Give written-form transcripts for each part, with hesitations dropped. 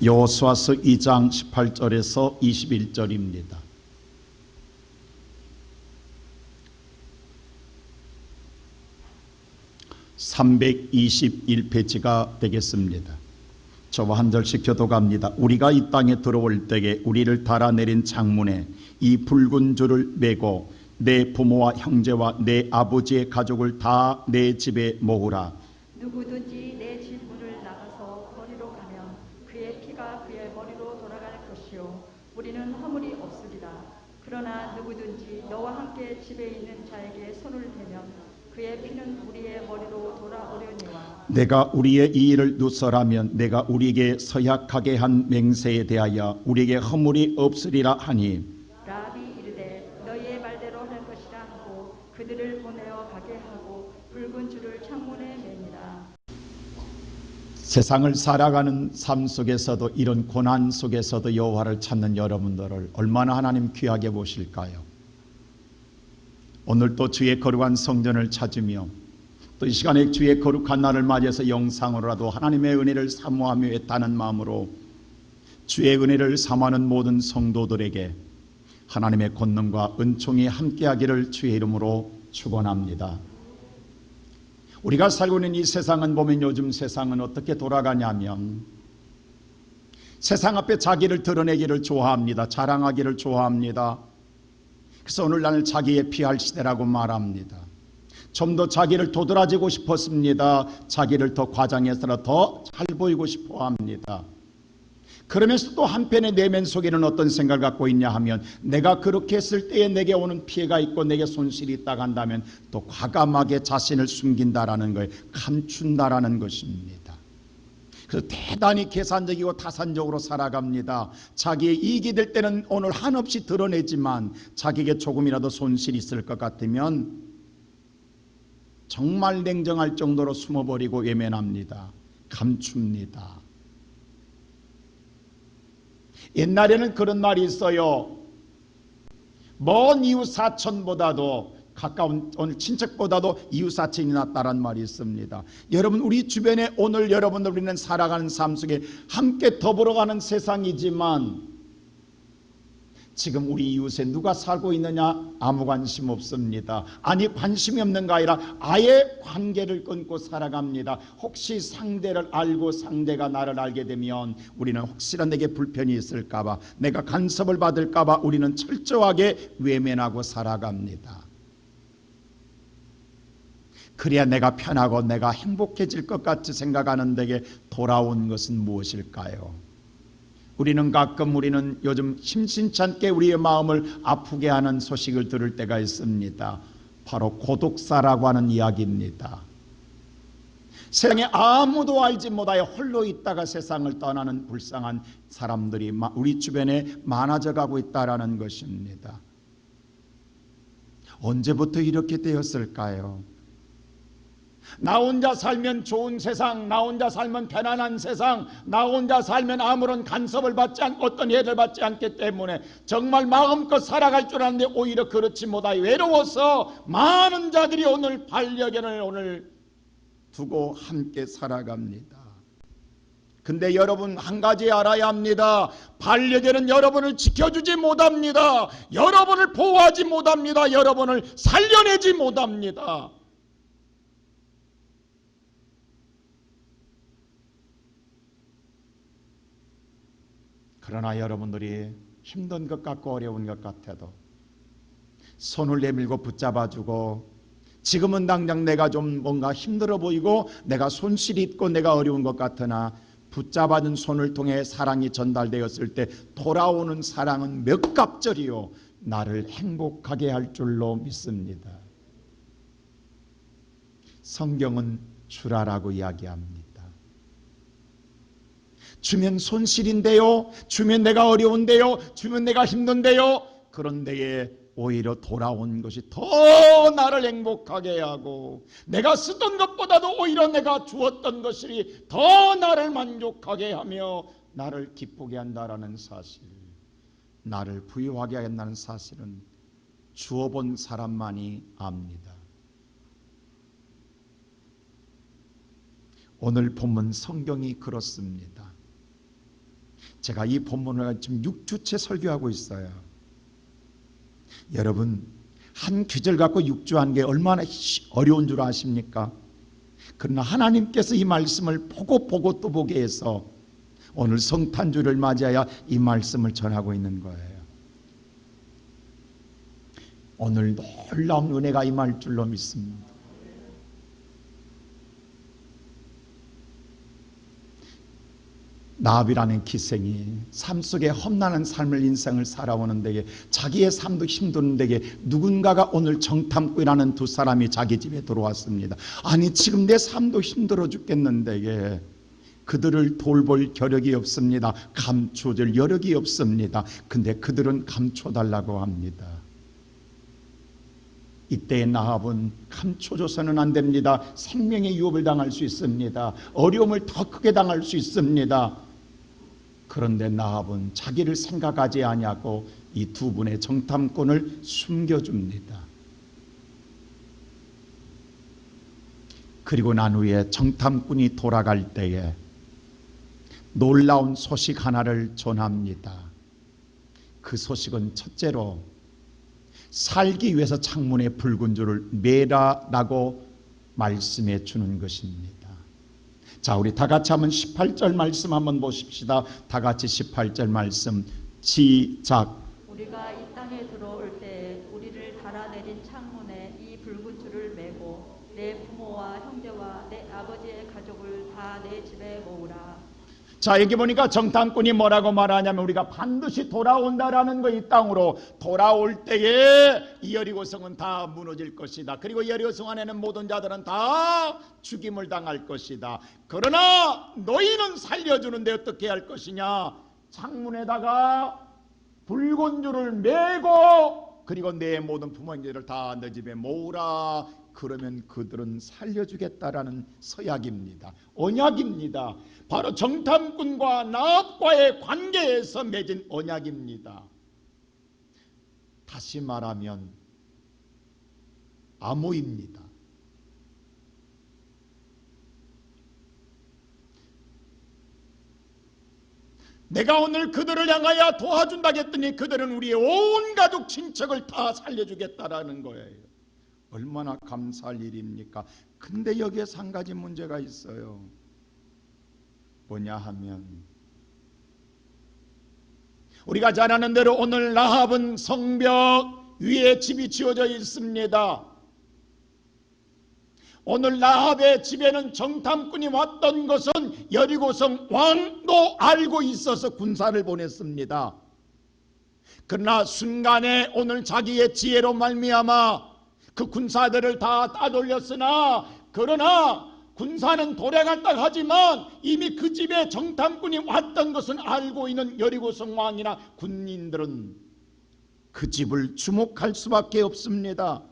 여호수아서 2장 18절에서 21절입니다. (321페이지가) 되겠습니다. 저와 한 절씩 교독합니다. 우리가 이 땅에 들어올 때에 우리를 달아내린 창문에 이 붉은 줄을 매고 내 부모와 형제와 내 아버지의 가족을 다 내 집에 모으라. 누구든지 내 집 문을 나가서 거리로 가면 그의 피가 그의 머리로 돌아갈 것이요 우리는 허물이 없으리라. 그러나 누구든지 너와 함께 집에 있는 자에게 손을 대면 그의 피는 우리의 머리로 돌아오려니와 내가 우리의 이 일을 누설하면 내가 우리에게 서약하게 한 맹세에 대하여 우리에게 허물이 없으리라 하니 라합이 이르되 너희의 말대로 할 것이라 하고 그들을 보내어 가게 하고 붉은 줄을 창문에 매니라. 세상을 살아가는 삶 속에서도 이런 고난 속에서도 여호와를 찾는 여러분들을 얼마나 하나님 귀하게 보실까요? 오늘 또 주의 거룩한 성전을 찾으며 또 이 시간에 주의 거룩한 날을 맞이해서 영상으로라도 하나님의 은혜를 사모하며 애타는 마음으로 주의 은혜를 사모하는 모든 성도들에게 하나님의 권능과 은총이 함께하기를 주의 이름으로 축원합니다. 우리가 살고 있는 이 세상은 보면 요즘 세상은 어떻게 돌아가냐면 세상 앞에 자기를 드러내기를 좋아합니다. 자랑하기를 좋아합니다. 그래서 오늘날 자기의 피할 시대라고 말합니다. 좀 더 자기를 도드라지고 싶었습니다. 자기를 더 과장해서라 더 잘 보이고 싶어 합니다. 그러면서 또 한편의 내면 속에는 어떤 생각을 갖고 있냐 하면 내가 그렇게 했을 때에 내게 오는 피해가 있고 내게 손실이 있다고 한다면 또 과감하게 자신을 숨긴다라는 거예요. 감춘다라는 것입니다. 그래서 대단히 계산적이고 타산적으로 살아갑니다. 자기의 이익이 될 때는 오늘 한없이 드러내지만 자기에게 조금이라도 손실이 있을 것 같으면 정말 냉정할 정도로 숨어버리고 외면합니다. 감춥니다. 옛날에는 그런 말이 있어요. 먼 이웃 사촌보다도 가까운 오늘 친척보다도 이웃 사촌이 낫다라는 말이 있습니다. 여러분 우리 주변에 오늘 여러분들 우리는 살아가는 삶 속에 함께 더불어가는 세상이지만 지금 우리 이웃에 누가 살고 있느냐 아무 관심 없습니다. 아니 관심이 없는가 아니라 아예 관계를 끊고 살아갑니다. 혹시 상대를 알고 상대가 나를 알게 되면 우리는 혹시나 내게 불편이 있을까봐 내가 간섭을 받을까봐 우리는 철저하게 외면하고 살아갑니다. 그래야 내가 편하고 내가 행복해질 것 같이 생각하는 데에 돌아온 것은 무엇일까요? 우리는 요즘 심심찮게 우리의 마음을 아프게 하는 소식을 들을 때가 있습니다. 바로 고독사라고 하는 이야기입니다. 세상에 아무도 알지 못하여 홀로 있다가 세상을 떠나는 불쌍한 사람들이 우리 주변에 많아져 가고 있다는 것입니다. 언제부터 이렇게 되었을까요? 나 혼자 살면 좋은 세상, 나 혼자 살면 편안한 세상, 나 혼자 살면 아무런 간섭을 받지 않고 어떤 해를 받지 않기 때문에 정말 마음껏 살아갈 줄 아는데 오히려 그렇지 못하여 외로워서 많은 자들이 오늘 반려견을 오늘 두고 함께 살아갑니다. 근데 여러분 한 가지 알아야 합니다. 반려견은 여러분을 지켜주지 못합니다. 여러분을 보호하지 못합니다. 여러분을 살려내지 못합니다. 그러나 여러분들이 힘든 것 같고 어려운 것 같아도 손을 내밀고 붙잡아주고 지금은 당장 내가 좀 뭔가 힘들어 보이고 내가 손실이 있고 내가 어려운 것 같으나 붙잡아준 손을 통해 사랑이 전달되었을 때 돌아오는 사랑은 몇 갑절이요 나를 행복하게 할 줄로 믿습니다. 성경은 주라라고 이야기합니다. 주면 손실인데요, 주면 내가 어려운데요, 주면 내가 힘든데요, 그런 데에 오히려 돌아온 것이 더 나를 행복하게 하고 내가 쓰던 것보다도 오히려 내가 주었던 것이 더 나를 만족하게 하며 나를 기쁘게 한다라는 사실, 나를 부유하게 한다는 사실은 주어본 사람만이 압니다. 오늘 본문 성경이 그렇습니다. 제가 이 본문을 지금 6주째 설교하고 있어요. 여러분, 한 귀절 갖고 6주 게 얼마나 어려운 줄 아십니까? 그러나 하나님께서 이 말씀을 보고 또 보게 해서 오늘 성탄주를 맞이하여 이 말씀을 전하고 있는 거예요. 오늘 놀라운 은혜가 임할 줄로 믿습니다. 나합이라는 기생이 삶 속에 험난한 삶을 인생을 살아오는 데에 자기의 삶도 힘든 데에 누군가가 오늘 정탐꾼이라는 두 사람이 자기 집에 들어왔습니다. 아니 지금 내 삶도 힘들어 죽겠는데 그들을 돌볼 겨력이 없습니다. 감춰줄 여력이 없습니다. 근데 그들은 감춰달라고 합니다. 이때 나합은 감춰줘서는 안 됩니다. 생명의 유업을 당할 수 있습니다. 어려움을 더 크게 당할 수 있습니다. 그런데 나합은 자기를 생각하지 아니하고 이 두 분의 정탐꾼을 숨겨줍니다. 그리고 난 후에 정탐꾼이 돌아갈 때에 놀라운 소식 하나를 전합니다. 그 소식은 첫째로 살기 위해서 창문에 붉은 줄을 매라라고 말씀해 주는 것입니다. 자, 우리 다 같이 한번 18절 말씀 한번 보십시다. 다 같이 18절 말씀 시작. 우리가 이 땅에 들어올 때 우리를 달아내린 창문에 이 붉은 줄을 매고 내 부모와 형제와 내 아버지의 가족을 다 내 집에 모으라. 자, 여기 보니까 정탐꾼이 뭐라고 말하냐면 우리가 반드시 돌아온다라는 거. 이 땅으로 돌아올 때에 이 여리고성은 다 무너질 것이다. 그리고 여리고성 안에는 모든 자들은 다 죽임을 당할 것이다. 그러나 너희는 살려주는데 어떻게 할 것이냐? 창문에다가 붉은 줄을 매고 그리고 내 모든 부모님들을 다 너 집에 모으라. 그러면 그들은 살려주겠다라는 서약입니다. 언약입니다. 바로 정탐꾼과 나합과의 관계에서 맺은 언약입니다. 다시 말하면 암호입니다. 내가 오늘 그들을 향하여 도와준다겠더니 그들은 우리의 온 가족 친척을 다 살려주겠다라는 거예요. 얼마나 감사할 일입니까? 근데 여기에서 한 가지 문제가 있어요. 뭐냐 하면 우리가 잘 아는 대로 오늘 나합은 성벽 위에 집이 지어져 있습니다. 오늘 나합의 집에는 정탐꾼이 왔던 것은 여리고성 왕도 알고 있어서 군사를 보냈습니다. 그러나 순간에 오늘 자기의 지혜로 말미암아 그 군사들을 다 따돌렸으나 그러나 군사는 돌아갔다 하지만 이미 그 집에 정탐꾼이 왔던 것은 알고 있는 여리고성 왕이나 군인들은 그 집을 주목할 수밖에 없습니다.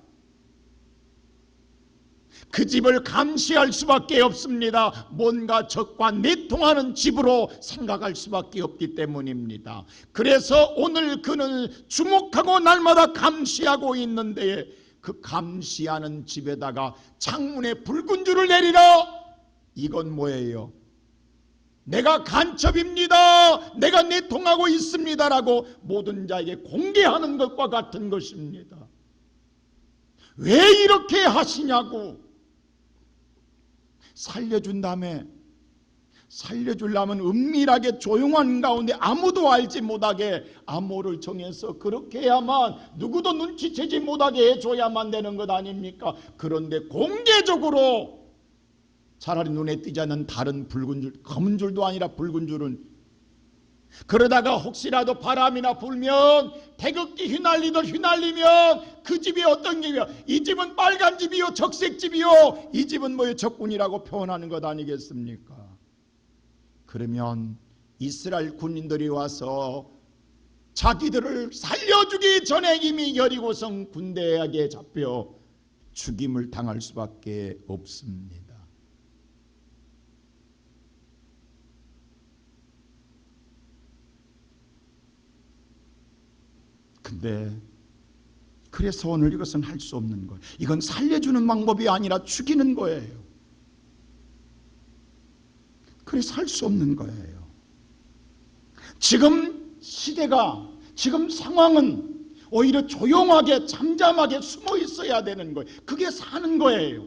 그 집을 감시할 수밖에 없습니다. 뭔가 적과 내통하는 집으로 생각할 수밖에 없기 때문입니다. 그래서 오늘 그는 주목하고 날마다 감시하고 있는데 그 감시하는 집에다가 창문에 붉은 줄을 내리라. 이건 뭐예요? 내가 간첩입니다. 내가 내통하고 있습니다라고 모든 자에게 공개하는 것과 같은 것입니다. 왜 이렇게 하시냐고. 살려준 다음에 살려주려면 은밀하게 조용한 가운데 아무도 알지 못하게 암호를 정해서 그렇게 해야만 누구도 눈치채지 못하게 해줘야만 되는 것 아닙니까? 그런데 공개적으로 차라리 눈에 띄지 않는 다른 붉은 줄, 검은 줄도 아니라 붉은 줄은 그러다가 혹시라도 바람이나 불면 태극기 휘날리면 그 집이 어떤 집이요? 이 집은 빨간 집이요, 적색 집이요, 이 집은 뭐요, 적군이라고 표현하는 것 아니겠습니까? 그러면 이스라엘 군인들이 와서 자기들을 살려주기 전에 이미 여리고성 군대에게 잡혀 죽임을 당할 수밖에 없습니다. 근데 그래서 오늘 이것은 할 수 없는 거예요. 이건 살려주는 방법이 아니라 죽이는 거예요. 그래서 할 수 없는 거예요. 지금 시대가, 지금 상황은 오히려 조용하게 잠잠하게 숨어 있어야 되는 거예요. 그게 사는 거예요.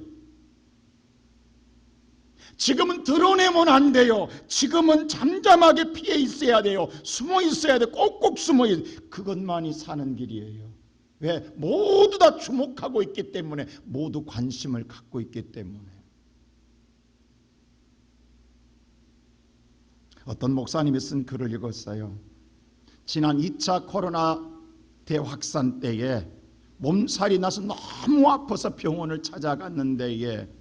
지금은 드러내면 안 돼요. 지금은 잠잠하게 피해 있어야 돼요. 숨어 있어야 돼요. 꼭꼭 숨어 있어야 돼요. 그것만이 사는 길이에요. 왜? 모두 다 주목하고 있기 때문에, 모두 관심을 갖고 있기 때문에. 어떤 목사님이 쓴 글을 읽었어요. 지난 2차 코로나 대확산 때에 몸살이 나서 너무 아파서 병원을 찾아갔는데,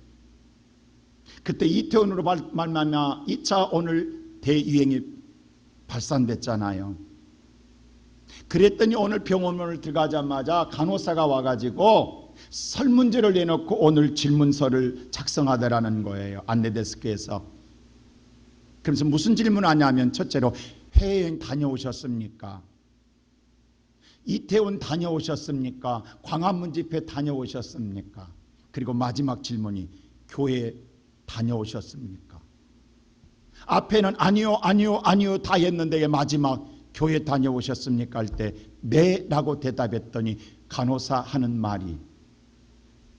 그때 이태원으로 말미암아 2차 오늘 대유행이 발산됐잖아요. 그랬더니 오늘 병원을 들어가자마자 간호사가 와가지고 설문지를 내놓고 오늘 질문서를 작성하더라는 거예요. 안내데스크에서. 그래서 무슨 질문을 하냐면, 첫째로 해외여행 다녀오셨습니까? 이태원 다녀오셨습니까? 광화문 집회 다녀오셨습니까? 그리고 마지막 질문이 교회 다녀오셨습니까? 앞에는 아니요 아니요 아니요 다 했는데 마지막 교회 다녀오셨습니까? 할 때 네 라고 대답했더니 간호사 하는 말이,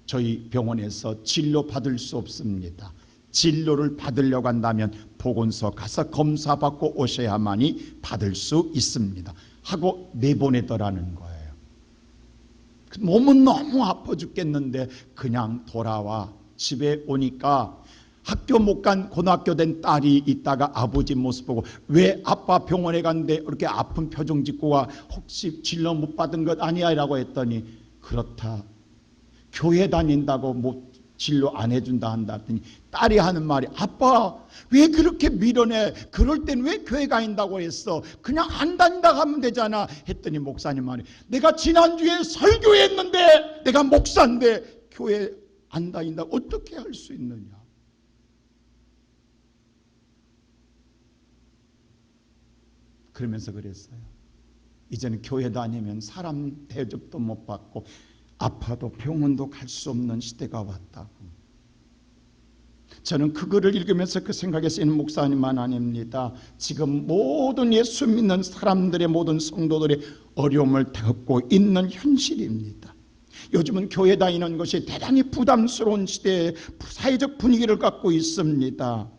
저희 병원에서 진료 받을 수 없습니다. 진료를 받으려고 한다면 보건소 가서 검사받고 오셔야만이 받을 수 있습니다 하고 내보내더라는 거예요. 몸은 너무 아파 죽겠는데 그냥 돌아와 집에 오니까 학교 못 간 고등학교 된 딸이 있다가 아버지 모습 보고, 왜 아빠 병원에 갔는데 이렇게 아픈 표정 짓고 와, 혹시 진료 못 받은 것 아니야? 라고 했더니, 그렇다, 교회 다닌다고 뭐 진료 안 해준다 한다 했더니 딸이 하는 말이, 아빠 왜 그렇게 밀어내? 그럴 땐 왜 교회 다닌다고 했어? 그냥 안 다닌다 하면 되잖아. 했더니 목사님 말이, 내가 지난주에 설교했는데, 내가 목사인데 교회 안 다닌다 어떻게 할 수 있느냐. 그러면서 그랬어요. 이제는 교회 다니면 사람 대접도 못 받고 아파도 병원도 갈 수 없는 시대가 왔다고. 저는 그 글을 읽으면서 그 생각에 쓰이는 목사님만 아닙니다. 지금 모든 예수 믿는 사람들의, 모든 성도들의 어려움을 겪고 있는 현실입니다. 요즘은 교회 다니는 것이 대단히 부담스러운 시대에 사회적 분위기를 갖고 있습니다.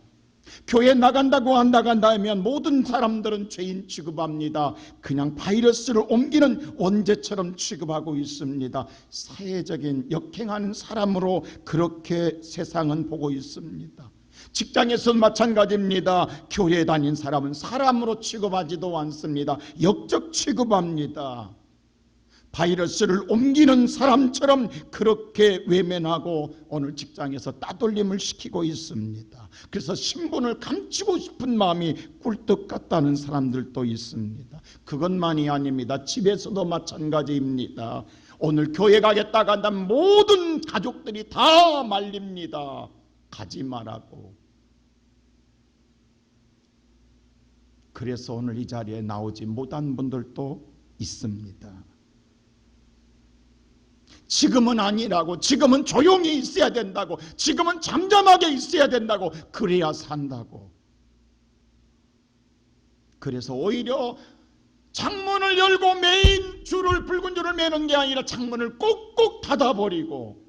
교회 나간다고 안 나간다면 모든 사람들은 죄인 취급합니다. 그냥 바이러스를 옮기는 원죄처럼 취급하고 있습니다. 사회적인 역행하는 사람으로 그렇게 세상은 보고 있습니다. 직장에서 마찬가지입니다. 교회 다닌 사람은 사람으로 취급하지도 않습니다. 역적 취급합니다. 바이러스를 옮기는 사람처럼 그렇게 외면하고 오늘 직장에서 따돌림을 시키고 있습니다. 그래서 신분을 감추고 싶은 마음이 꿀떡 같다는 사람들도 있습니다. 그것만이 아닙니다. 집에서도 마찬가지입니다. 오늘 교회 가겠다고 한다면 모든 가족들이 다 말립니다. 가지 말라고. 그래서 오늘 이 자리에 나오지 못한 분들도 있습니다. 지금은 아니라고, 지금은 조용히 있어야 된다고, 지금은 잠잠하게 있어야 된다고, 그래야 산다고. 그래서 오히려 창문을 열고 메인 줄을, 붉은 줄을 매는 게 아니라 창문을 꼭꼭 닫아버리고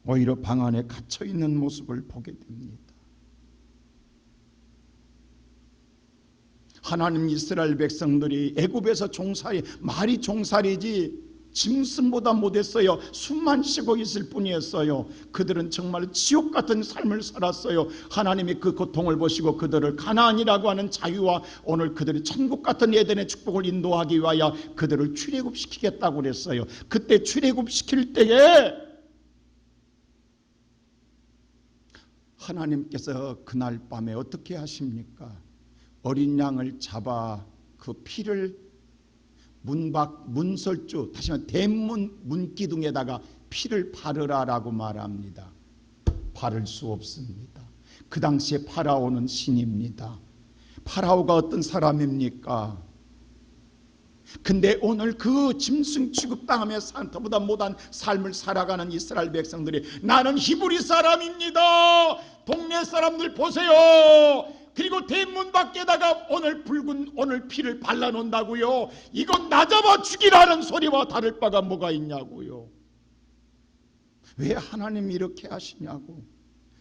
오히려 방 안에 갇혀있는 모습을 보게 됩니다. 하나님, 이스라엘 백성들이 애굽에서 종살이, 말이 종살이지 짐승보다 못했어요. 숨만 쉬고 있을 뿐이었어요. 그들은 정말 지옥 같은 삶을 살았어요. 하나님이 그 고통을 보시고 그들을 가나안이라고 하는 자유와 오늘 그들이 천국 같은 에덴의 축복을 인도하기 위하여 그들을 출애굽시키겠다고 그랬어요. 그때 출애굽시킬 때에 하나님께서 그날 밤에 어떻게 하십니까? 어린 양을 잡아 그 피를 문설주, 다시 말해 대문 문기둥에다가 피를 바르라라고 말합니다. 바를 수 없습니다. 그 당시에 파라오는 신입니다. 파라오가 어떤 사람입니까? 근데 오늘 그 짐승 취급당하며 산타보다 못한 삶을 살아가는 이스라엘 백성들이, 나는 히브리 사람입니다. 동네 사람들 보세요. 그리고 대문 밖에다가 오늘 피를 발라놓는다고요. 이건 나 잡아 죽이라는 소리와 다를 바가 뭐가 있냐고요. 왜 하나님이 이렇게 하시냐고.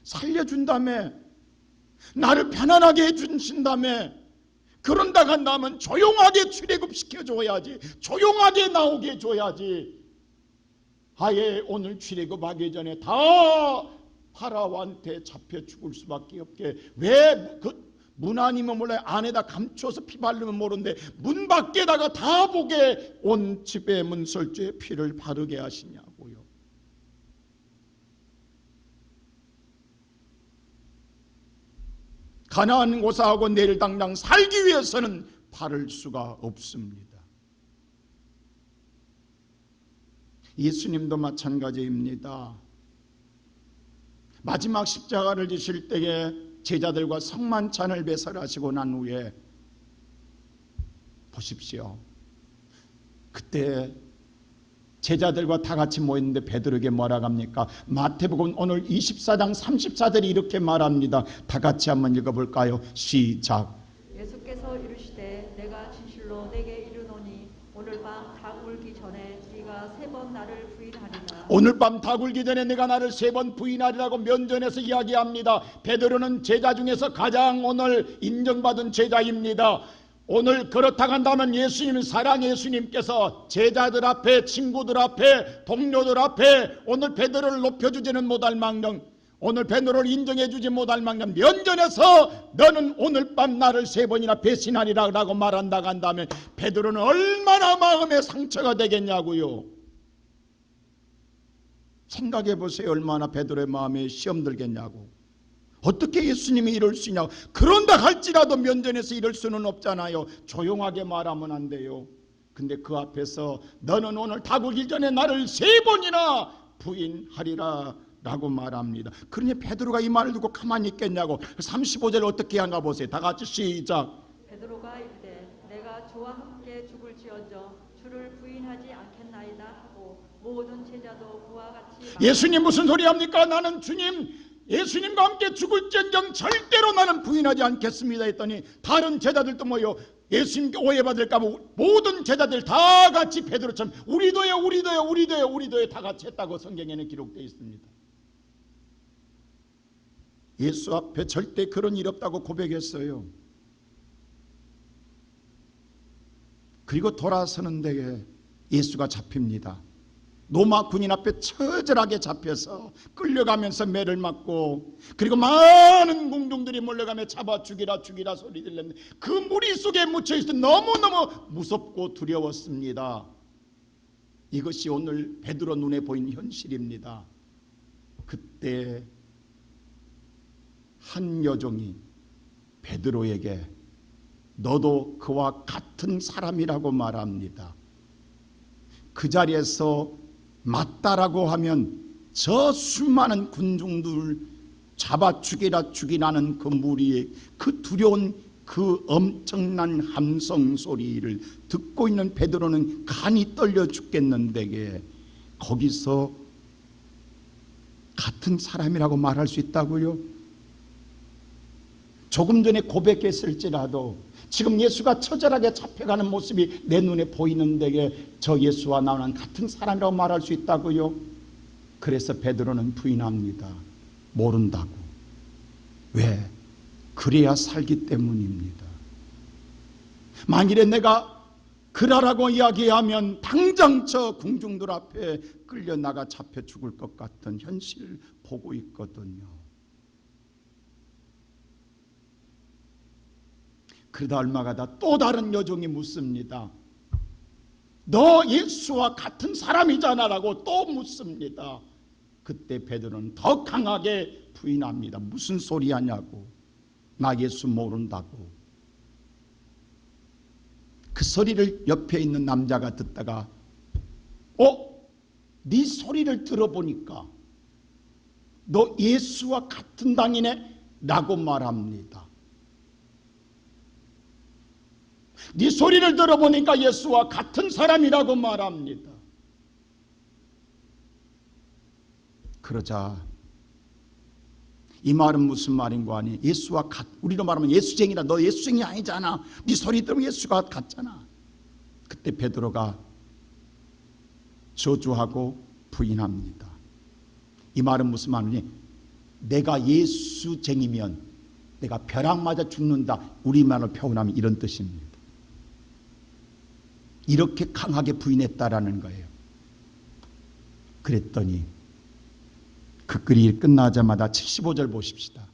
살려준다며, 나를 편안하게 해주신다며, 그런다가 나면 조용하게 출애굽시켜줘야지, 조용하게 나오게 해줘야지. 아예 오늘 출애굽하기 전에 다 파라오한테 잡혀 죽을 수밖에 없게, 왜 그 문 아니면 몰라요. 안에다 감춰서 피 바르면 모르는데 문 밖에다가 다 보게 온 집의 문설주에 피를 바르게 하시냐고요. 가나안 고사하고 내일 당장 살기 위해서는 바를 수가 없습니다. 예수님도 마찬가지입니다. 마지막 십자가를 지실 때에 제자들과 성만찬을 배설하시고 난 후에 보십시오. 그때 제자들과 다 같이 모였는데 베드로에게 뭐라고 합니까? 마태복음 오늘 24장 34절이 이렇게 말합니다. 다 같이 한번 읽어볼까요? 시작. 예수께서 이르시되 내가 진실로 내게 이르노니 오늘 밤 닭 울기 전에 네가 3번 나를 부인하리라. 오늘 밤 닭 울기 전에 내가 나를 3번 부인하리라고 면전에서 이야기합니다. 베드로는 제자 중에서 가장 오늘 인정받은 제자입니다. 오늘 그렇다고 한다면 예수님, 사랑 예수님께서 제자들 앞에, 친구들 앞에, 동료들 앞에 오늘 베드로를 높여주지는 못할 망정, 오늘 베드로를 인정해주지 못할 망정, 면전에서 너는 오늘 밤 나를 3번이나 배신하리라 라고 말한다고 한다면 베드로는 얼마나 마음에 상처가 되겠냐고요. 생각해 보세요. 얼마나 베드로의 마음에 시험 들겠냐고. 어떻게 예수님이 이럴 수 있냐고. 그런다 할지라도 면전에서 이럴 수는 없잖아요. 조용하게 말하면 안 돼요. 근데 그 앞에서 너는 오늘 닭 울기 전에 나를 3번이나 부인하리라 라고 말합니다. 그러니 베드로가 이 말을 듣고 가만히 있겠냐고. 35절 어떻게 한가 보세요. 다 같이 시작. 베드로가 이르되 내가 주와 함께 죽을지언정 주를 부인하지 않겠나이다 하고 모든 제자도 그와 같이 예수님 무슨 소리 합니까? 나는 주님, 예수님과 함께 죽을지언정 절대로 나는 부인하지 않겠습니다 했더니 다른 제자들도 모여 예수님께 오해받을까 봐 모든 제자들 다 같이 베드로처럼 우리도요 다 같이 했다고 성경에는 기록되어 있습니다. 예수 앞에 절대 그런 일 없다고 고백했어요. 그리고 돌아서는 데에 예수가 잡힙니다. 로마 군인 앞에 처절하게 잡혀서 끌려가면서 매를 맞고, 그리고 많은 공중들이 몰려가며 잡아 죽이라 소리 들렸는데 그 무리 속에 묻혀있어 너무너무 무섭고 두려웠습니다. 이것이 오늘 베드로 눈에 보인 현실입니다. 그때 한 여종이 베드로에게 너도 그와 같은 사람이라고 말합니다. 그 자리에서 맞다라고 하면 저 수많은 군중들 잡아 죽이라는 그 무리의 그 두려운 그 엄청난 함성 소리를 듣고 있는 베드로는 간이 떨려 죽겠는데 거기서 같은 사람이라고 말할 수 있다고요? 조금 전에 고백했을지라도 지금 예수가 처절하게 잡혀가는 모습이 내 눈에 보이는 데에 저 예수와 나는 같은 사람이라고 말할 수 있다고요? 그래서 베드로는 부인합니다. 모른다고. 왜? 그래야 살기 때문입니다. 만일에 내가 그러라고 이야기하면 당장 저 궁중들 앞에 끌려나가 잡혀 죽을 것 같은 현실을 보고 있거든요. 그러다 얼마 가다 또 다른 여종이 묻습니다. 너 예수와 같은 사람이잖아 라고 또 묻습니다. 그때 베드로는 더 강하게 부인합니다. 무슨 소리 하냐고. 나 예수 모른다고. 그 소리를 옆에 있는 남자가 듣다가 네 소리를 들어보니까 너 예수와 같은 당이네 라고 말합니다. 네 소리를 들어보니까 예수와 같은 사람이라고 말합니다. 그러자 이 말은 무슨 말인고 하니 예수와 우리로 말하면 예수쟁이라. 너 예수쟁이 아니잖아. 네 소리 들으면 예수가 같잖아. 그때 베드로가 저주하고 부인합니다. 이 말은 무슨 말이니 내가 예수쟁이면 내가 벼락 맞아 죽는다. 우리말로 표현하면 이런 뜻입니다. 이렇게 강하게 부인했다라는 거예요. 그랬더니 그 글이 끝나자마자 75절 보십시다.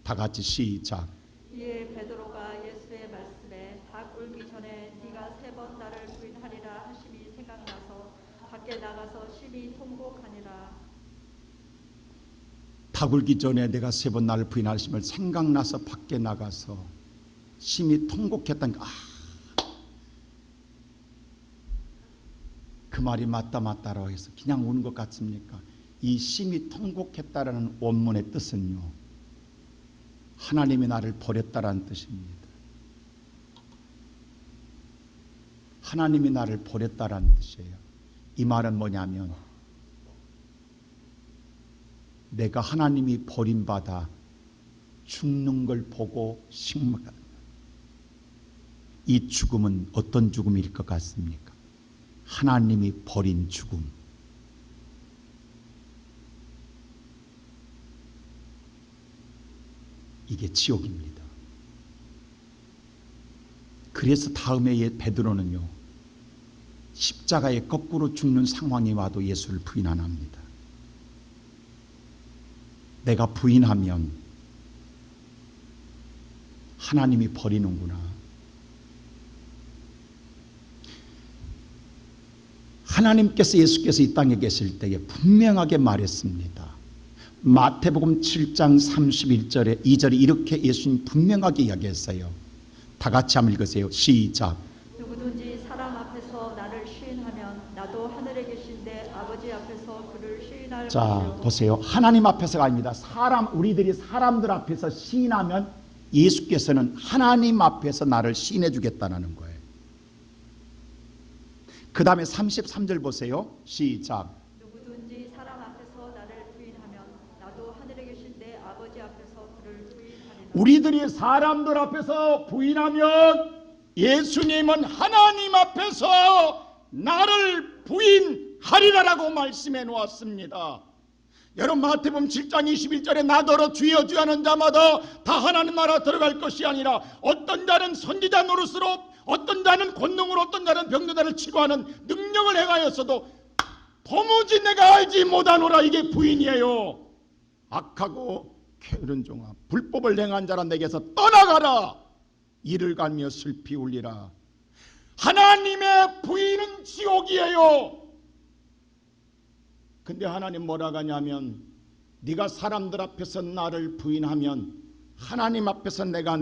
다 같이 시작. 이에 베드로가 예수의 말씀에 닭 울기 전에 네가 3번 나를 부인하리라 하심이 생각나서 밖에 나가서 심히 통곡하니라. 닭 울기 전에 내가 3번 나를 부인하심을 생각나서 밖에 나가서 심히 통곡했다는 거. 그 말이 맞다라고 해서 그냥 우는 것 같습니까? 이 심히 통곡했다라는 원문의 뜻은요, 하나님이 나를 버렸다라는 뜻입니다. 하나님이 나를 버렸다라는 뜻이에요. 이 말은 뭐냐면 내가 하나님이 버림받아 죽는 걸 보고 식물하는 이 죽음은 어떤 죽음일 것 같습니까? 하나님이 버린 죽음. 이게 지옥입니다. 그래서 다음에 베드로는요, 십자가에 거꾸로 죽는 상황이 와도 예수를 부인 안 합니다. 내가 부인하면 하나님이 버리는구나. 하나님께서 예수께서 이 땅에 계실 때에 분명하게 말했습니다. 마태복음 7장 31절에 2절에 이렇게 예수님 분명하게 이야기했어요. 다 같이 한번 읽으세요. 시작. 누구든지 사람 앞에서 나를 시인하면 나도 하늘에 계신데 아버지 앞에서 그를 시인할 자, 것이요. 보세요. 하나님 앞에서가 아닙니다. 우리들이 사람들 앞에서 시인하면 예수께서는 하나님 앞에서 나를 시인해 주겠다는 거예요. 그 다음에 33절 보세요. 시작. 누구든지 사람 앞에서 나를 부인하면 나도 하늘에 계신데 아버지 앞에서 그를 부인하리라. 우리들이 사람들 앞에서 부인하면 예수님은 하나님 앞에서 나를 부인하리라라고 말씀해 놓았습니다. 여러분 마태복음 7장 21절에 나더러 주여 주여 하는 자마다 다 하나님 나라 들어갈 것이 아니라 어떤 자는 선지자 노릇으로 어떤 자는 권능으로 어떤 자는 병자를 치료하는 능력을 행하였어도 도무지 내가 알지 못하노라. 이게 부인이에요. 악하고 게으른 종아 불법을 행한 자라 내게서 떠나가라. 이를 갈며 슬피 울리라. 하나님의 부인은 지옥이에요. 근데 하나님 뭐라 하냐면 네가 사람들 앞에서 나를 부인하면 하나님 앞에서 네가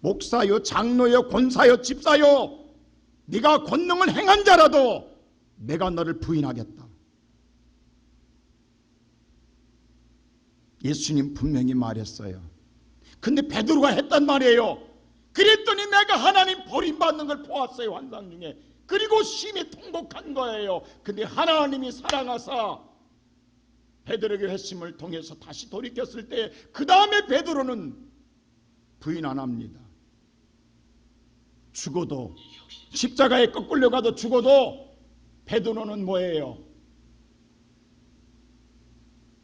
목사요 장로요 권사요 집사요 네가 권능을 행한 자라도 내가 너를 부인하겠다. 예수님 분명히 말했어요. 근데 베드로가 했단 말이에요. 그랬더니 내가 하나님 버림받는 걸 보았어요. 환상 중에. 그리고 심히 통곡한 거예요. 근데 하나님이 사랑하사 베드로에게 회심을 통해서 다시 돌이켰을 때 그 다음에 베드로는 부인 안 합니다. 죽어도 십자가에 꺾으려 가도 죽어도 베드로는 뭐예요?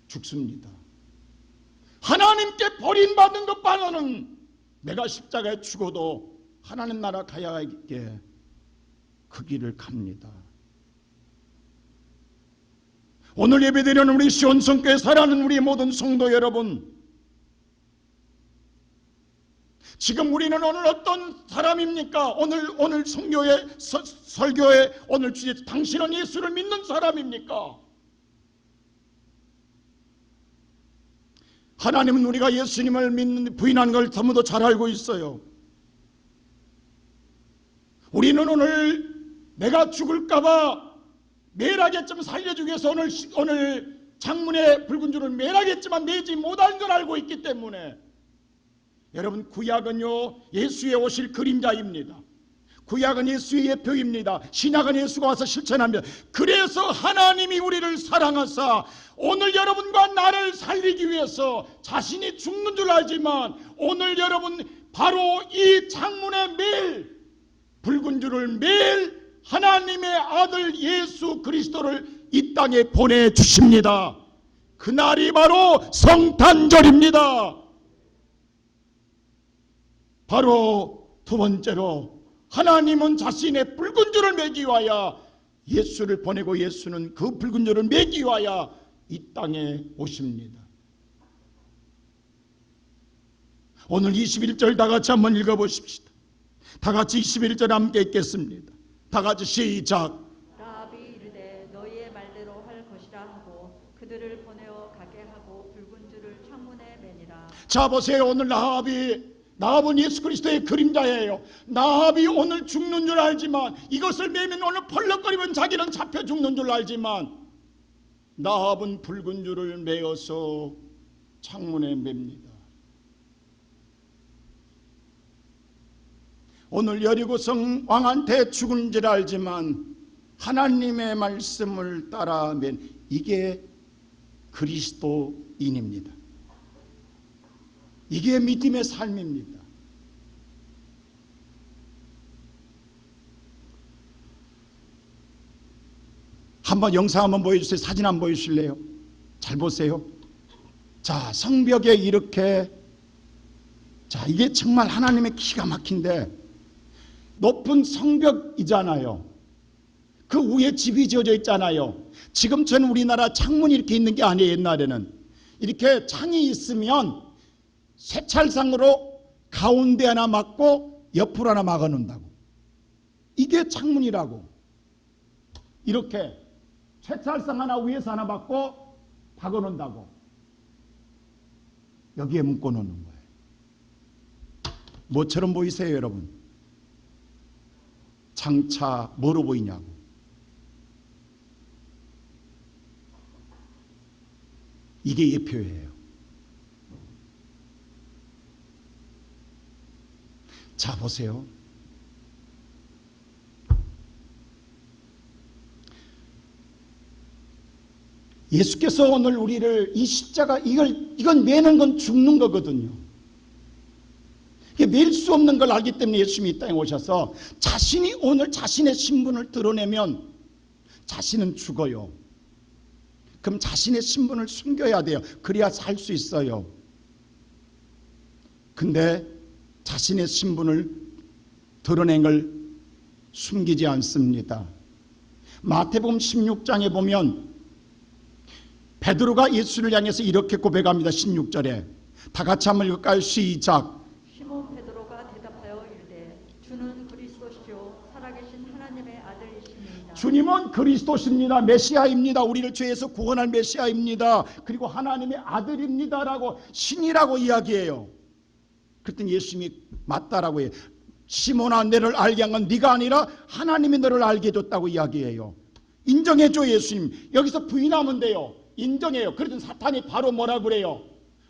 죽습니다. 하나님께 버림받은 것만은 내가 십자가에 죽어도 하나님 나라 가야 하기에 그 길을 갑니다. 오늘 예배드리는 우리 시온성교회 살아가는 우리 모든 성도 여러분, 지금 우리는 오늘 어떤 사람입니까? 오늘 성교회 설교회 오늘 주제 당신은 예수를 믿는 사람입니까? 하나님은 우리가 예수님을 믿는 부인한 걸 너무도 잘 알고 있어요. 우리는 오늘 내가 죽을까봐 매라겠지만 살려주기 위해서 오늘 장문의 붉은 줄을 매라겠지만 매지 못한 걸 알고 있기 때문에 여러분 구약은요 예수의 오실 그림자입니다. 구약은 예수의 예표입니다. 신약은 예수가 와서 실천합니다. 그래서 하나님이 우리를 사랑하사 오늘 여러분과 나를 살리기 위해서 자신이 죽는 줄 알지만 오늘 여러분 바로 이 창문에 매일 붉은 줄을 매일 하나님의 아들 예수 그리스도를 이 땅에 보내주십니다. 그날이 바로 성탄절입니다. 바로 두 번째로 하나님은 자신의 붉은 줄을 매기 위하여 예수를 보내고 예수는 그 붉은 줄을 매기 위하여 이 땅에 오십니다. 오늘 21절 다 같이 한번 읽어보십시다. 다 같이 21절 함께 읽겠습니다. 다 같이 시작. 라합이 이르되 너희의 말대로 할 것이라 하고 그들을 보내어 가게 하고 붉은 줄을 창문에 매니라. 자 보세요. 오늘 나합은 예수 그리스도의 그림자예요. 나합이 오늘 죽는 줄 알지만 이것을 매면 오늘 펄럭거리면 자기는 잡혀 죽는 줄 알지만 나합은 붉은 줄을 매어서 창문에 맵니다. 오늘 여리고성 왕한테 죽은 줄 알지만 하나님의 말씀을 따라면 이게 그리스도인입니다. 이게 믿음의 삶입니다. 한번 영상 한번 보여주세요. 사진 한번 보여주실래요? 잘 보세요. 자, 성벽에 이렇게, 자, 이게 정말 하나님의 기가 막힌데 높은 성벽이잖아요. 그 위에 집이 지어져 있잖아요. 지금처럼 우리나라 창문이 이렇게 있는 게 아니에요. 옛날에는 이렇게 창이 있으면 쇠찰상으로 가운데 하나 막고 옆으로 하나 막아 놓는다고. 이게 창문이라고. 이렇게 쇠찰상 하나 위에서 하나 막고 박아 놓는다고. 여기에 묶어 놓는 거예요. 뭐처럼 보이세요, 여러분? 장차 뭐로 보이냐고. 이게 예표예요. 자 보세요. 예수께서 오늘 우리를 이 십자가 이건 매는 건 죽는 거거든요. 이게 매일 수 없는 걸 알기 때문에 예수님이 이 땅에 오셔서 자신이 오늘 자신의 신분을 드러내면 자신은 죽어요. 그럼 자신의 신분을 숨겨야 돼요. 그래야 살 수 있어요. 근데 자신의 신분을 드러낸 걸 숨기지 않습니다. 마태복음 16장에 보면 베드로가 예수를 향해서 이렇게 고백합니다. 16절에 다 같이 한번 읽을까요? 시작. 시몬 베드로가 대답하여 이르되 주는 그리스도시요 살아계신 하나님의 아들이십니다. 주님은 그리스도십니다. 메시아입니다. 우리를 죄에서 구원할 메시아입니다. 그리고 하나님의 아들입니다라고 신이라고 이야기해요. 그랬더니 예수님이 맞다라고 해요. 시몬아, 너를 알게 한 건 네가 아니라 하나님이 너를 알게 해줬다고 이야기해요. 인정해줘. 예수님 여기서 부인하면 돼요. 인정해요. 그랬더니 사탄이 바로 뭐라 그래요?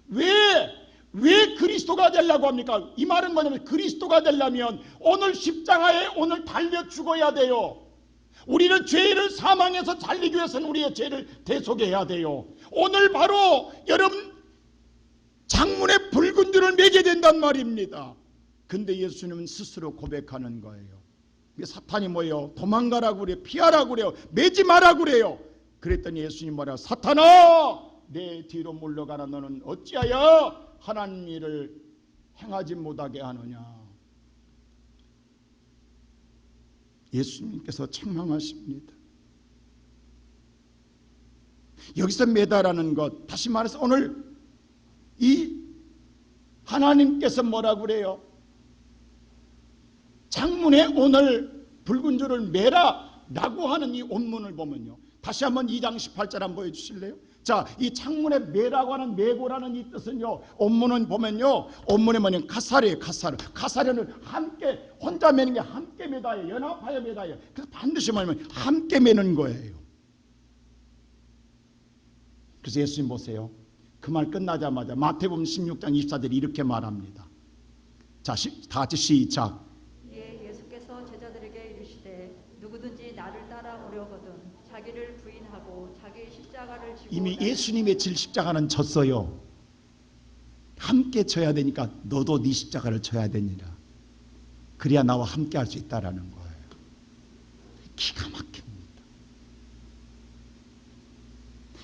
왜 그리스도가 되려고 합니까? 이 말은 뭐냐면 그리스도가 되려면 오늘 십자가에 오늘 달려 죽어야 돼요. 우리는 죄를 사망해서 살리기 위해서는 우리의 죄를 대속해야 돼요. 오늘 바로 여러분 창문에 붉은 줄을 매게 된단 말입니다. 근데 예수님은 스스로 고백하는 거예요. 사탄이 뭐예요? 도망가라고 그래요. 피하라고 그래요. 매지 마라고 그래요. 그랬더니 예수님 뭐라? 사탄아, 내 뒤로 물러가라. 너는 어찌하여 하나님 일을 행하지 못하게 하느냐. 예수님께서 책망하십니다. 여기서 매다라는 것, 다시 말해서 오늘 이 하나님께서 뭐라고 그래요? 창문에 오늘 붉은 줄을 매라 라고 하는 이 원문을 보면요, 다시 한번 2장 18절 한번 보여주실래요? 자, 이 창문에 매라고 하는 매고라는 이 뜻은요, 원문은 보면요, 원문에 뭐냐면 카사르예요. 카사르는 함께, 혼자 매는 게 함께 매다예요. 연합하여 매다예요. 그래서 반드시 뭐냐면 함께 매는 거예요. 그래서 예수님 보세요. 그 말 끝나자마자 마태복음 16장 24절에 이렇게 말합니다. 자, 다 같이 시작. 예수께서 제자 자기를 부인하고 자기 십자가를 지고 이미 나를 예수님의 질 십자가는 졌어요. 함께 져야 되니까 너도 네 십자가를 져야 되니라. 그래야 나와 함께 할 수 있다라는 거예요. 기가 막힙니다.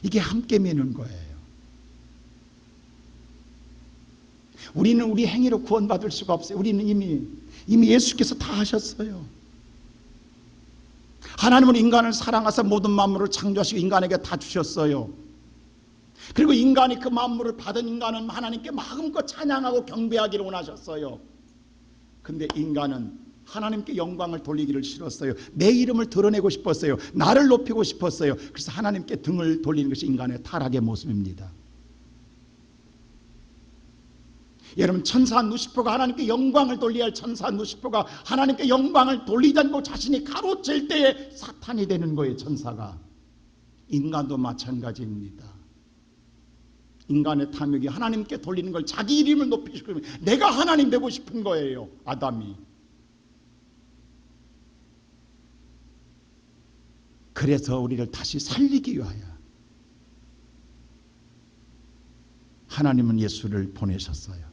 이게 함께 미는 거예요. 우리는 우리 행위로 구원받을 수가 없어요. 우리는 이미 예수께서 다 하셨어요. 하나님은 인간을 사랑하사 모든 만물을 창조하시고 인간에게 다 주셨어요. 그리고 인간이 그 만물을 받은 인간은 하나님께 마음껏 찬양하고 경배하기를 원하셨어요. 근데 인간은 하나님께 영광을 돌리기를 싫었어요. 내 이름을 드러내고 싶었어요. 나를 높이고 싶었어요. 그래서 하나님께 등을 돌리는 것이 인간의 타락의 모습입니다. 여러분, 천사 누시퍼가 하나님께 영광을 돌려야 할 천사 누시퍼가 하나님께 영광을 돌리지 않고 자신이 가로챌 때에 사탄이 되는 거예요. 천사가. 인간도 마찬가지입니다. 인간의 탐욕이 하나님께 돌리는 걸 자기 이름을 높이고 싶으면 내가 하나님 되고 싶은 거예요. 아담이. 그래서 우리를 다시 살리기 위하여 하나님은 예수를 보내셨어요.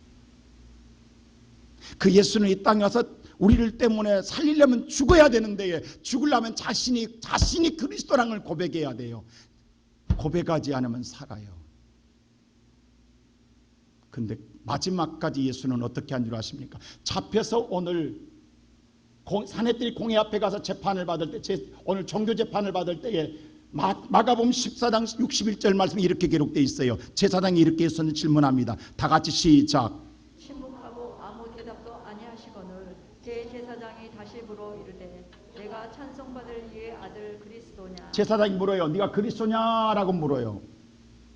그 예수는 이 땅에 와서 우리를 때문에 살리려면 죽어야 되는데 죽으려면 자신이 그리스도라는 걸 고백해야 돼요. 고백하지 않으면 살아요. 근데 마지막까지 예수는 어떻게 한 줄 아십니까? 잡혀서 오늘 사내들이 공회 앞에 가서 재판을 받을 때, 오늘 종교 재판을 받을 때에 마가복음 14장 61절 말씀이 이렇게 기록되어 있어요. 제사장이 이렇게 예수는 질문합니다. 다 같이 시작. 침묵하고 아무 대답도 아니하시거늘 제사장이 다시 물어 이르되 내가 찬송받을 이의 아들 그리스도냐. 제사장이 물어요. 네가 그리스도냐라고 물어요.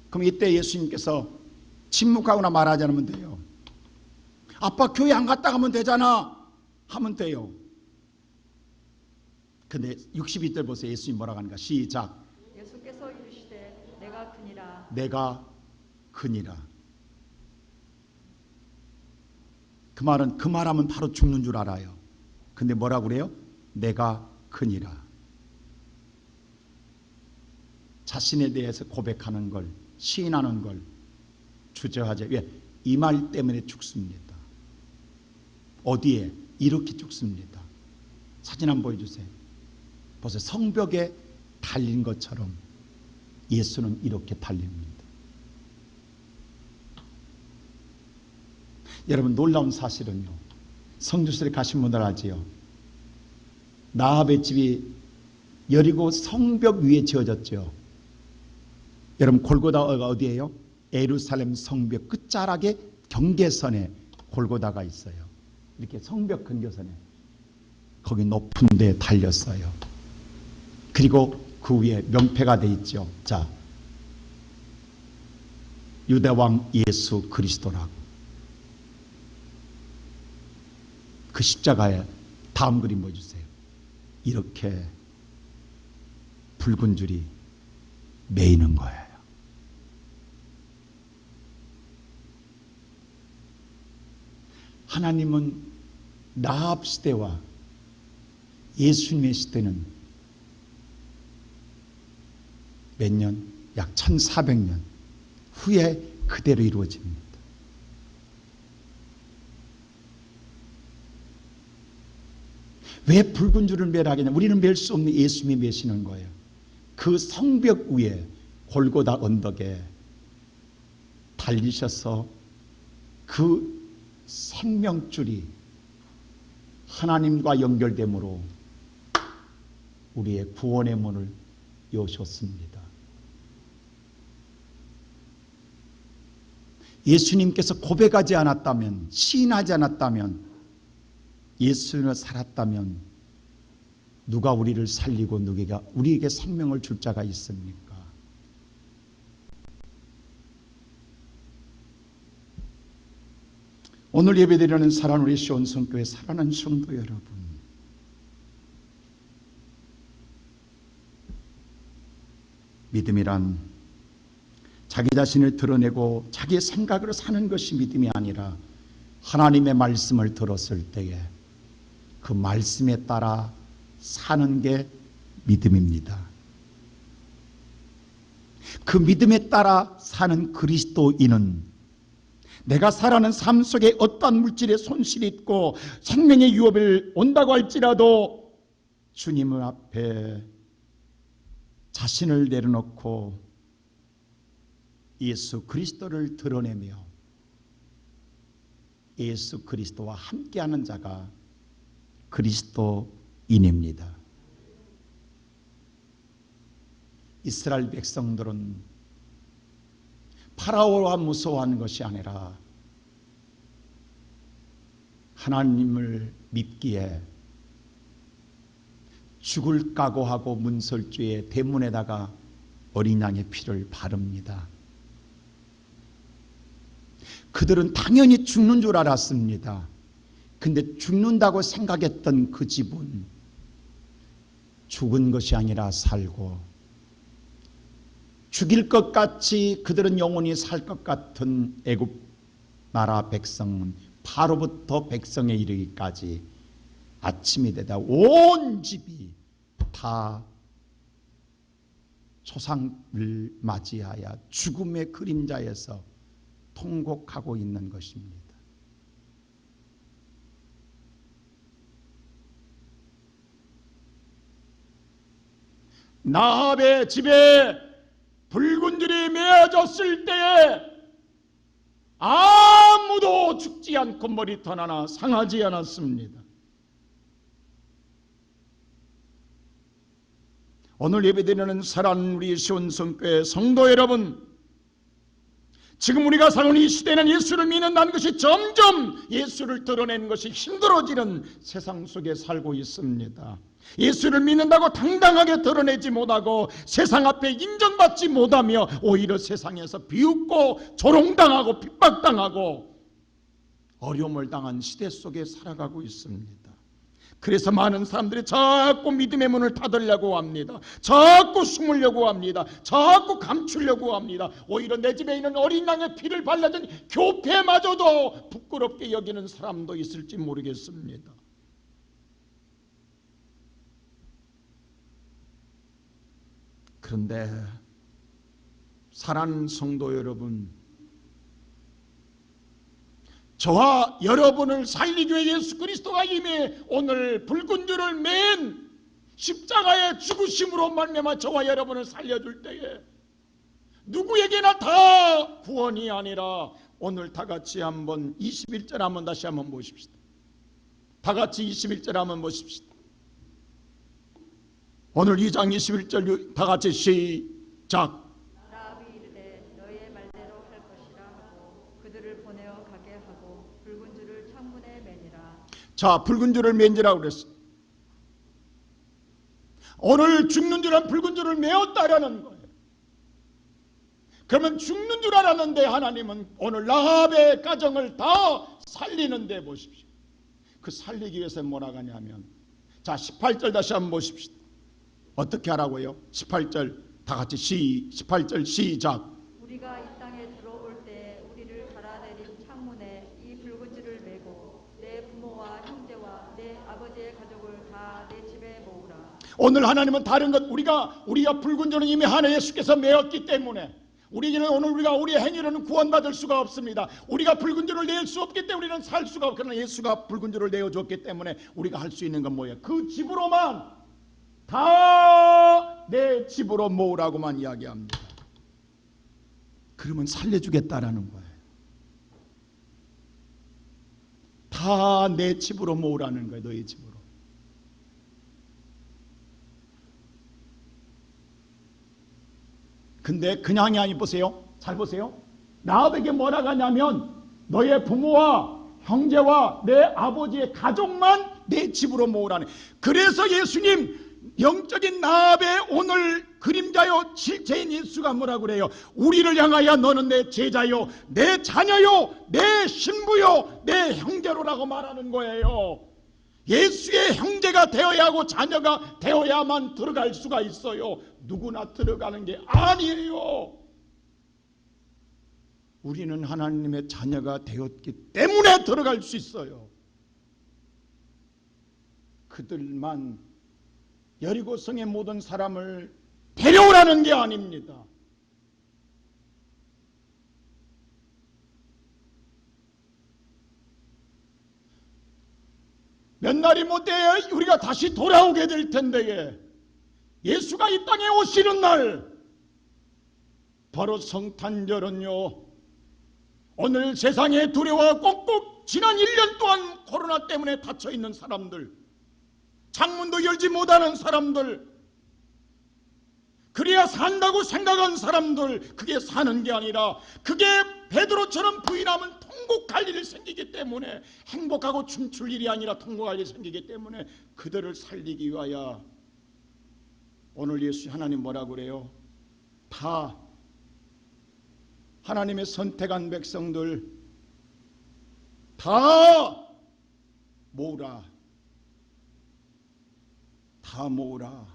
그럼 이때 예수님께서 침묵하거나 말하지 않으면 돼요. 아빠 교회 안 갔다 가면 되잖아 하면 돼요. 근데 62절 보세요. 예수님 뭐라고 하는가. 시작. 예수께서 이르시되 내가 그니라. 내가 그니라. 그 말은 그 말하면 바로 죽는 줄 알아요. 근데 뭐라고 그래요? 내가 그니라. 자신에 대해서 고백하는 걸, 시인하는 걸 주저하지. 왜? 이 말 때문에 죽습니다. 어디에? 이렇게 죽습니다. 사진 한번 보여주세요. 보세요. 성벽에 달린 것처럼 예수는 이렇게 달립니다. 여러분, 놀라운 사실은요, 성주설에 가신 분들 알지요. 나합의 집이 여리고 성벽 위에 지어졌죠. 여러분, 골고다가 어디예요? 예루살렘 성벽 끝자락에 경계선에 골고다가 있어요. 이렇게 성벽 근교선에 거기 높은 데 달렸어요. 그리고 그 위에 명패가 돼 있죠. 자, 유대왕 예수 그리스도라고. 그 십자가에 다음 그림 보여주세요. 이렇게 붉은 줄이 매이는 거예요. 하나님은 라합 시대와 예수님의 시대는 몇 년? 약 1400년 후에 그대로 이루어집니다. 왜 붉은 줄을 매라겠냐? 우리는 맬 수 없는 예수님이 매시는 거예요. 그 성벽 위에 골고다 언덕에 달리셔서 그 생명줄이 하나님과 연결됨으로 우리의 구원의 문을 여셨습니다. 예수님께서 고백하지 않았다면, 시인하지 않았다면, 예수님을 살았다면 누가 우리를 살리고 누가 우리에게 생명을 줄 자가 있습니까? 오늘 예배드리는 사랑하는 우리 시온성교회 사랑하는 성도 여러분, 믿음이란 자기 자신을 드러내고 자기의 생각으로 사는 것이 믿음이 아니라 하나님의 말씀을 들었을 때에 그 말씀에 따라 사는 게 믿음입니다. 그 믿음에 따라 사는 그리스도인은 내가 살아가는 삶 속에 어떠한 물질의 손실이 있고 생명의 위협이 온다고 할지라도 주님 앞에 자신을 내려놓고 예수 그리스도를 드러내며 예수 그리스도와 함께하는 자가 그리스도인입니다. 이스라엘 백성들은 파라오가 무서워하는 것이 아니라 하나님을 믿기에 죽을 각오하고 문설주의 대문에다가 어린 양의 피를 바릅니다. 그들은 당연히 죽는 줄 알았습니다. 근데 죽는다고 생각했던 그 집은 죽은 것이 아니라 살고, 죽일 것 같이 그들은 영원히 살 것 같은 애굽 나라 백성은 파로부터 백성에 이르기까지 아침이 되다 온 집이 다 초상을 맞이하여 죽음의 그림자에서 통곡하고 있는 것입니다. 나합의 집에 붉은 줄이 메어졌을 때에 아무도 죽지 않고 머리털 하나 상하지 않았습니다. 오늘 예배드리는 사랑하는 우리 시온성교회 성도 여러분, 지금 우리가 사는 이 시대는 예수를 믿는다는 것이 점점 예수를 드러내는 것이 힘들어지는 세상 속에 살고 있습니다. 예수를 믿는다고 당당하게 드러내지 못하고 세상 앞에 인정받지 못하며 오히려 세상에서 비웃고 조롱당하고 핍박당하고 어려움을 당한 시대 속에 살아가고 있습니다. 그래서 많은 사람들이 자꾸 믿음의 문을 닫으려고 합니다. 자꾸 숨으려고 합니다. 자꾸 감추려고 합니다. 오히려 내 집에 있는 어린 양의 피를 발라준 교패마저도 부끄럽게 여기는 사람도 있을지 모르겠습니다. 그런데 사랑하는 성도 여러분, 저와 여러분을 살리기 위해 예수 그리스도가 이미 오늘 붉은 줄을 맨 십자가의 죽으심으로 말미암아 저와 여러분을 살려줄 때에 누구에게나 다 구원이 아니라, 오늘 다 같이 한번 21절 한번 다시 한번 보십시다. 다 같이 21절 한번 보십시다. 오늘 2장 21절 다 같이 시작. 나합이 이르되 너의 말대로 할 것이라 하고 그들을 보내어 가게 하고 붉은 줄을 창문에 매니라. 자, 붉은 줄을 맨지라고 그랬어. 오늘 죽는 줄은 붉은 줄을 메었다라는 거예요. 그러면 죽는 줄 알았는데 하나님은 오늘 라합의 가정을 다 살리는데 보십시오. 그 살리기 위해서 뭐라고 하냐면, 자 18절 다시 한번 보십시오. 어떻게 하라고요? 18절 다 같이 18절 시작. 우리가 이 땅에 들어올 때 우리를 갈아내린 창문에 이 붉은 줄을 메고 내 부모와 형제와 내 아버지의 가족을 다 내 집에 모으라. 오늘 하나님은 다른 것, 우리가 붉은 줄은 이미 하나님 예수께서 메었기 때문에 우리는 오늘 우리의 행위로는 구원받을 수가 없습니다. 우리가 붉은 줄을 낼 수 없기 때문에 우리는 살 수가 없고, 그러나 예수가 붉은 줄을 내어줬기 때문에 우리가 할 수 있는 건 뭐예요? 그 집으로만 다 내 집으로 모으라고만 이야기합니다. 그러면 살려주겠다라는 거예요. 다 내 집으로 모으라는 거예요. 너희 집으로. 근데 그냥이 아니, 보세요. 잘 보세요. 나합에게 뭐라고 하냐면 너의 부모와 형제와 내 아버지의 가족만 내 집으로 모으라네. 그래서 예수님 영적인 나합의 오늘 그림자요 실체인 예수가 뭐라고 그래요? 우리를 향하여 너는 내 제자요, 내 자녀요, 내 신부요, 내 형제로라고 말하는 거예요. 예수의 형제가 되어야 하고 자녀가 되어야만 들어갈 수가 있어요. 누구나 들어가는 게 아니에요. 우리는 하나님의 자녀가 되었기 때문에 들어갈 수 있어요. 그들만 여리고성의 모든 사람을 데려오라는 게 아닙니다. 옛날이 못돼 우리가 다시 돌아오게 될 텐데 예수가 이 땅에 오시는 날 바로 성탄절은요, 오늘 세상에 두려워 꼭꼭 지난 1년 동안 코로나 때문에 닫혀있는 사람들, 창문도 열지 못하는 사람들, 그래야 산다고 생각한 사람들, 그게 사는 게 아니라 그게 베드로처럼 부인하면 통곡할 일이 생기기 때문에, 행복하고 춤출 일이 아니라 통곡할 일이 생기기 때문에 그들을 살리기 위하여 오늘 예수 하나님 뭐라고 그래요? 다 하나님의 선택한 백성들 다 모으라, 다 모으라.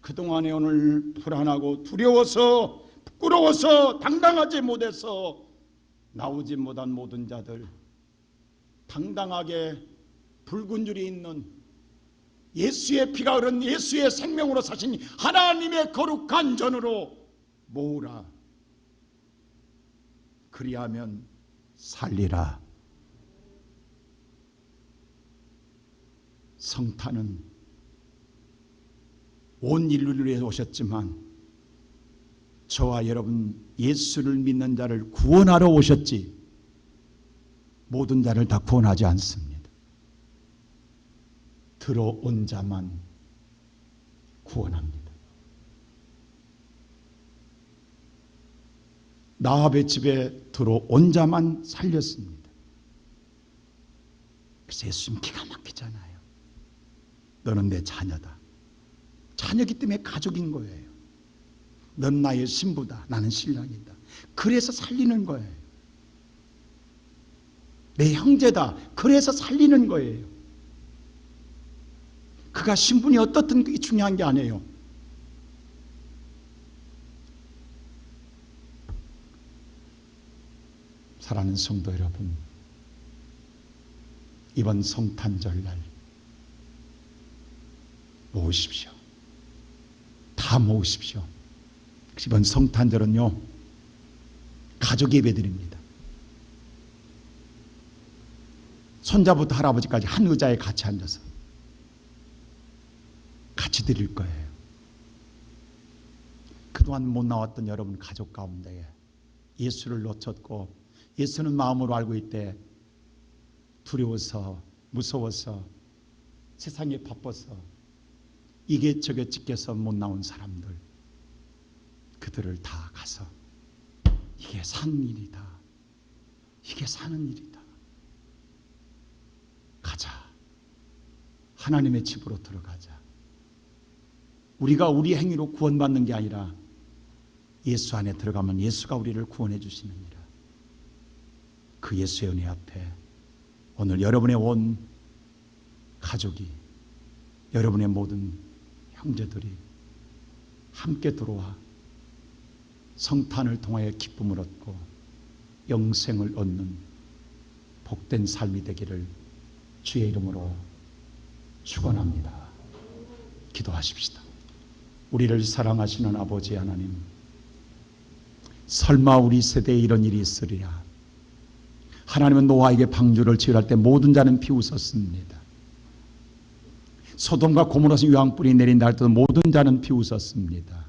그동안에 오늘 불안하고 두려워서 부끄러워서 당당하지 못해서 나오지 못한 모든 자들, 당당하게 붉은 줄이 있는 예수의 피가 흐른 예수의 생명으로 사신 하나님의 거룩한 전으로 모으라. 그리하면 살리라. 성탄은 온 인류를 위해 오셨지만 저와 여러분 예수를 믿는 자를 구원하러 오셨지 모든 자를 다 구원하지 않습니다. 들어온 자만 구원합니다. 나합의 집에 들어온 자만 살렸습니다. 그래서 예수님 기가 막히잖아요. 너는 내 자녀다. 자녀기 때문에 가족인 거예요. 넌 나의 신부다. 나는 신랑이다. 그래서 살리는 거예요. 내 형제다. 그래서 살리는 거예요. 그가 신분이 어떻든 그게 중요한 게 아니에요. 사랑하는 성도 여러분, 이번 성탄절날 모으십시오. 다 모으십시오. 이번 성탄절은요, 가족 예배드립니다. 손자부터 할아버지까지 한 의자에 같이 앉아서 같이 드릴 거예요. 그동안 못 나왔던 여러분 가족 가운데 예수를 놓쳤고 예수는 마음으로 알고 있대 두려워서 무서워서 세상에 바빠서 이게 저게 찢겨서 못 나온 사람들, 그들을 다 가서 이게 사는 일이다, 이게 사는 일이다, 가자, 하나님의 집으로 들어가자. 우리가 우리 행위로 구원받는 게 아니라 예수 안에 들어가면 예수가 우리를 구원해 주시느니라. 그 예수의 은혜 앞에 오늘 여러분의 온 가족이, 여러분의 모든 형제들이 함께 들어와 성탄을 통하여 기쁨을 얻고 영생을 얻는 복된 삶이 되기를 주의 이름으로 축원합니다. 기도하십시다. 우리를 사랑하시는 아버지 하나님, 설마 우리 세대에 이런 일이 있으리라. 하나님은 노아에게 방주를 지으할 때 모든 자는 비웃었습니다. 소돔과 고모라서 유황불이 내린다 할 때도 모든 자는 비웃었습니다.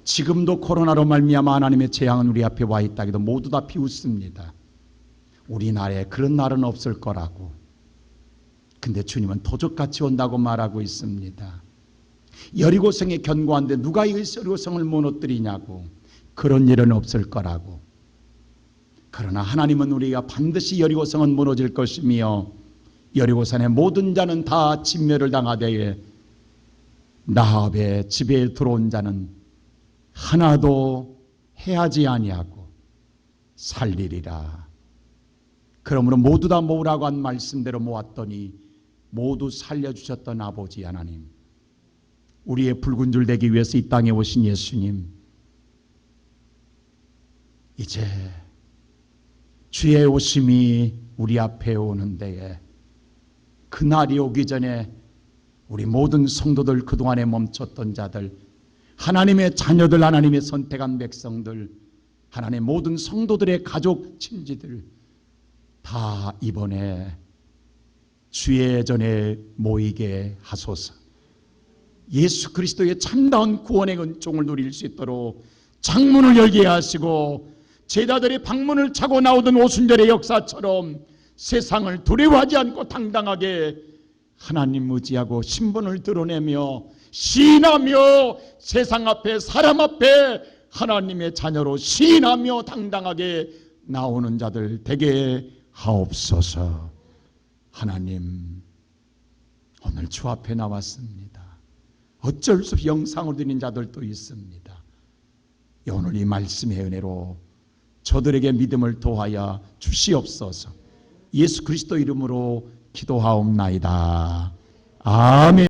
지금도 코로나로 말미암아 하나님의 재앙은 우리 앞에 와 있다 해도 모두 다 비웃습니다. 우리나라에 그런 날은 없을 거라고. 근데 주님은 도적같이 온다고 말하고 있습니다. 여리고성에 견고한데 누가 이 여리고성을 무너뜨리냐고. 그런 일은 없을 거라고. 그러나 하나님은 우리가 반드시 여리고성은 무너질 것이며 여리고산의 모든 자는 다 진멸을 당하되 나합의 집에 들어온 자는 하나도 해하지 아니하고 살리리라. 그러므로 모두 다 모으라고 한 말씀대로 모았더니 모두 살려주셨던 아버지 하나님, 우리의 붉은 줄 되기 위해서 이 땅에 오신 예수님, 이제 주의 오심이 우리 앞에 오는 데에 그날이 오기 전에 우리 모든 성도들, 그동안에 멈췄던 자들, 하나님의 자녀들, 하나님의 선택한 백성들, 하나님의 모든 성도들의 가족, 친지들 다 이번에 주의 전에 모이게 하소서. 예수 그리스도의 참다운 구원의 은총을 누릴 수 있도록 창문을 열게 하시고, 제자들이 방문을 차고 나오던 오순절의 역사처럼 세상을 두려워하지 않고 당당하게 하나님 의지하고 신분을 드러내며 시인하며 세상 앞에 사람 앞에 하나님의 자녀로 시인하며 당당하게 나오는 자들 되게 하옵소서. 하나님, 오늘 주 앞에 나왔습니다. 어쩔 수 없이 영상으로 드린 자들도 있습니다. 오늘 이 말씀의 은혜로 저들에게 믿음을 도하여 주시옵소서. 예수 그리스도 이름으로 기도하옵나이다. 아멘.